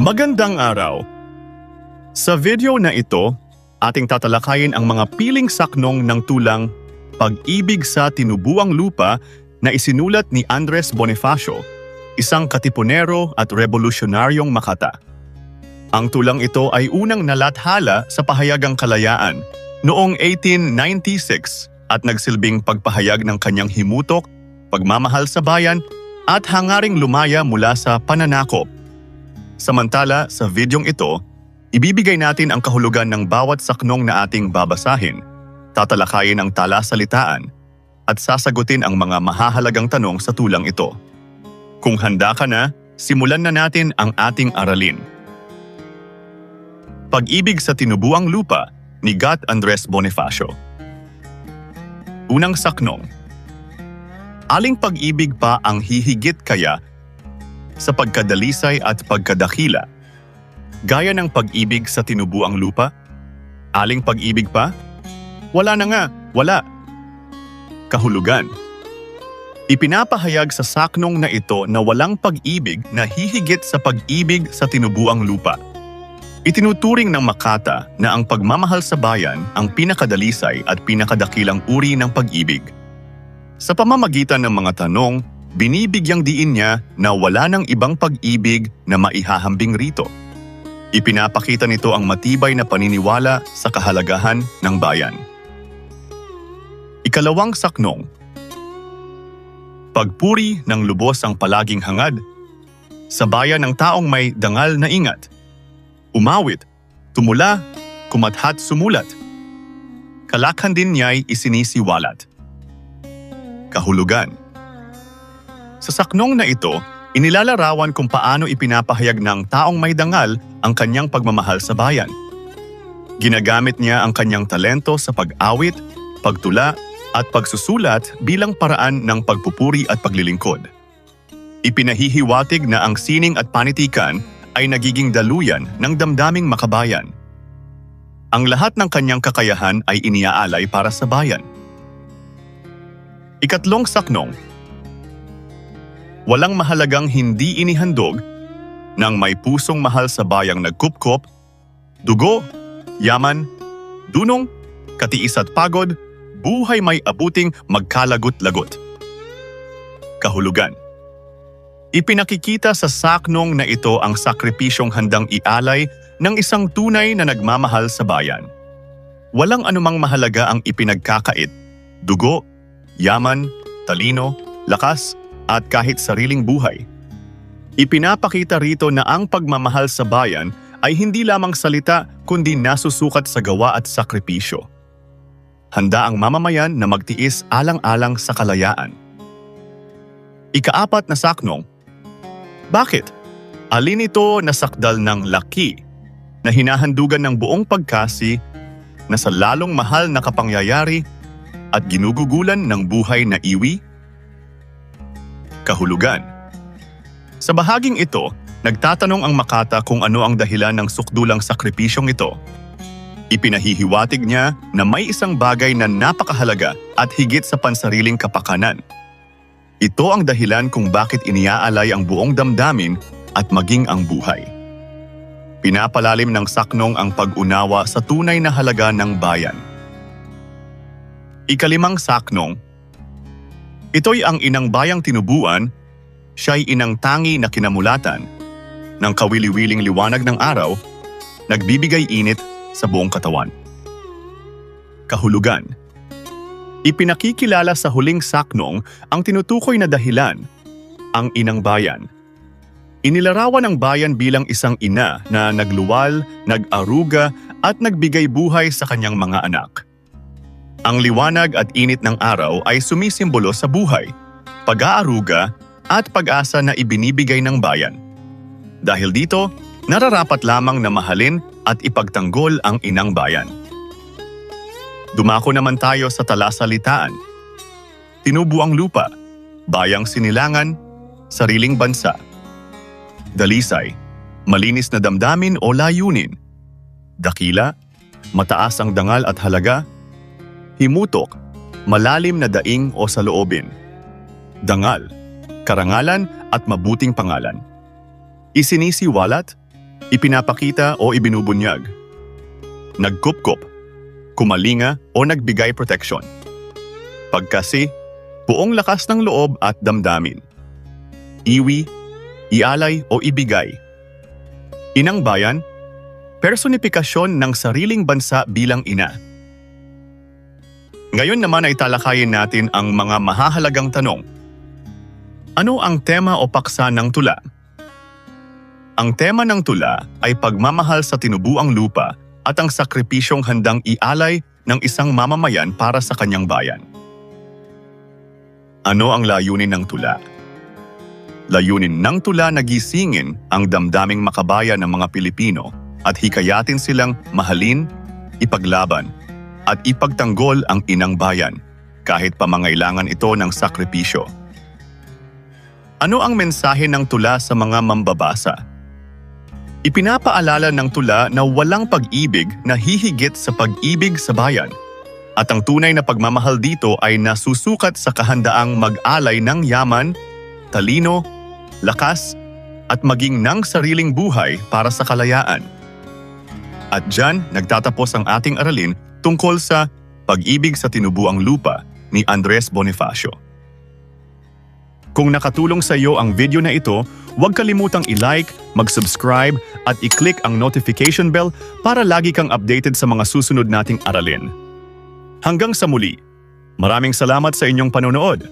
Magandang araw! Sa video na ito, ating tatalakayin ang mga piling saknong ng tulang Pag-ibig sa Tinubuang Lupa na isinulat ni Andres Bonifacio, isang katipunero at revolusyonaryong Makata. Ang tulang ito ay unang nalathala sa pahayagang kalayaan noong 1896 at nagsilbing pagpahayag ng kanyang himutok, pagmamahal sa bayan at hangaring lumaya mula sa pananakop. Samantala, sa videong ito, ibibigay natin ang kahulugan ng bawat saknong na ating babasahin, tatalakayin ang talasalitaan, at sasagutin ang mga mahahalagang tanong sa tulang ito. Kung handa ka na, simulan na natin ang ating aralin. Pag-ibig sa Tinubuang Lupa ni Gat Andres Bonifacio. Unang saknong. Aling pag-ibig pa ang hihigit kaya sa pagkadalisay at pagkadakila, gaya ng pag-ibig sa tinubuang lupa? Aling pag-ibig pa? Wala na nga, wala. Kahulugan. Ipinapahayag sa saknong na ito na walang pag-ibig na hihigit sa pag-ibig sa tinubuang lupa. Itinuturing ng Makata na ang pagmamahal sa bayan ang pinakadalisay at pinakadakilang uri ng pag-ibig. Sa pamamagitan ng mga tanong, binibigyang diin niya na wala ng ibang pag-ibig na maihahambing rito. Ipinapakita nito ang matibay na paniniwala sa kahalagahan ng bayan. Ikalawang saknong. Pagpuri ng lubos ang palaging hangad sa bayan ng taong may dangal na ingat. Umawit, tumula, kumathat sumulat. Kalakhan din niya'y isinisiwalat. Kahulugan. Sa saknong na ito, inilalarawan kung paano ipinapahayag ng taong may dangal ang kanyang pagmamahal sa bayan. Ginagamit niya ang kanyang talento sa pag-awit, pagtula, at pagsusulat bilang paraan ng pagpupuri at paglilingkod. Ipinahihiwatig na ang sining at panitikan ay nagiging daluyan ng damdaming makabayan. Ang lahat ng kanyang kakayahan ay iniaalay para sa bayan. Ikatlong saknong. Walang mahalagang hindi inihandog ng may pusong mahal sa bayang nagkupkop, dugo, yaman, dunong, katiis at pagod, buhay may abuting magkalagot-lagot. Kahulugan. Ipinakikita sa saknong na ito ang sakripisyong handang ialay ng isang tunay na nagmamahal sa bayan. Walang anumang mahalaga ang ipinagkakait, dugo, yaman, talino, lakas, at kahit sariling buhay. Ipinapakita rito na ang pagmamahal sa bayan ay hindi lamang salita kundi nasusukat sa gawa at sakripisyo. Handa ang mamamayan na magtiis alang-alang sa kalayaan. Ikaapat na saknong. Bakit? Alin ito na sakdal ng laki na hinahandugan ng buong pagkasi na sa lalong mahal na kapangyayari at ginugugulan ng buhay na iwi? Kahulugan. Sa bahaging ito, nagtatanong ang Makata kung ano ang dahilan ng sukdulang sakripisyong ito. Ipinahihiwatig niya na may isang bagay na napakahalaga at higit sa pansariling kapakanan. Ito ang dahilan kung bakit iniaalay ang buong damdamin at maging ang buhay. Pinapalalim ng saknong ang pag-unawa sa tunay na halaga ng bayan. Ikalimang saknong. Ito'y ang inang bayang tinubuan, siya'y inang tangi na kinamulatan ng kawili-wiling liwanag ng araw, nagbibigay init sa buong katawan. Kahulugan. Ipinakikilala sa huling saknong ang tinutukoy na dahilan, ang inang bayan. Inilarawan ang bayan bilang isang ina na nagluwal, nag-aruga at nagbigay buhay sa kanyang mga anak. Ang liwanag at init ng araw ay sumisimbolo sa buhay, pag-aaruga at pag-asa na ibinibigay ng bayan. Dahil dito, nararapat lamang na mahalin at ipagtanggol ang inang bayan. Dumako naman tayo sa talasalitaan. Tinubuang lupa, bayang sinilangan, sariling bansa. Dalisay, malinis na damdamin o layunin. Dakila, mataas ang dangal at halaga. Himutok, malalim na daing o saloobin. Dangal, karangalan at mabuting pangalan. Isinisiwalat, ipinapakita o ibinubunyag, nagkupkop, kumalinga o nagbigay proteksyon. Pagkasi, buong lakas ng loob at damdamin. Iwi, ialay o ibigay. Inang bayan, personifikasyon ng sariling bansa bilang ina. Ngayon naman ay talakayin natin ang mga mahahalagang tanong. Ano ang tema o paksa ng tula? Ang tema ng tula ay pagmamahal sa tinubuang lupa at ang sakripisyong handang ialay ng isang mamamayan para sa kanyang bayan. Ano ang layunin ng tula? Layunin ng tula na gisingin ang damdaming makabayan ng mga Pilipino at hikayatin silang mahalin, ipaglaban, at ipagtanggol ang inang bayan kahit pamangailangan ito ng sakripisyo. Ano ang mensahe ng tula sa mga mambabasa? Ipinapaalala ng tula na walang pag-ibig na hihigit sa pag-ibig sa bayan. At ang tunay na pagmamahal dito ay nasusukat sa kahandaang mag-alay ng yaman, talino, lakas, at maging ng sariling buhay para sa kalayaan. At dyan, nagtatapos ang ating aralin tungkol sa Pag-ibig sa Tinubuang Lupa ni Andres Bonifacio. Kung nakatulong sa iyo ang video na ito, huwag kalimutang i-like, mag-subscribe at i-click ang notification bell para lagi kang updated sa mga susunod nating aralin. Hanggang sa muli, maraming salamat sa inyong panonood.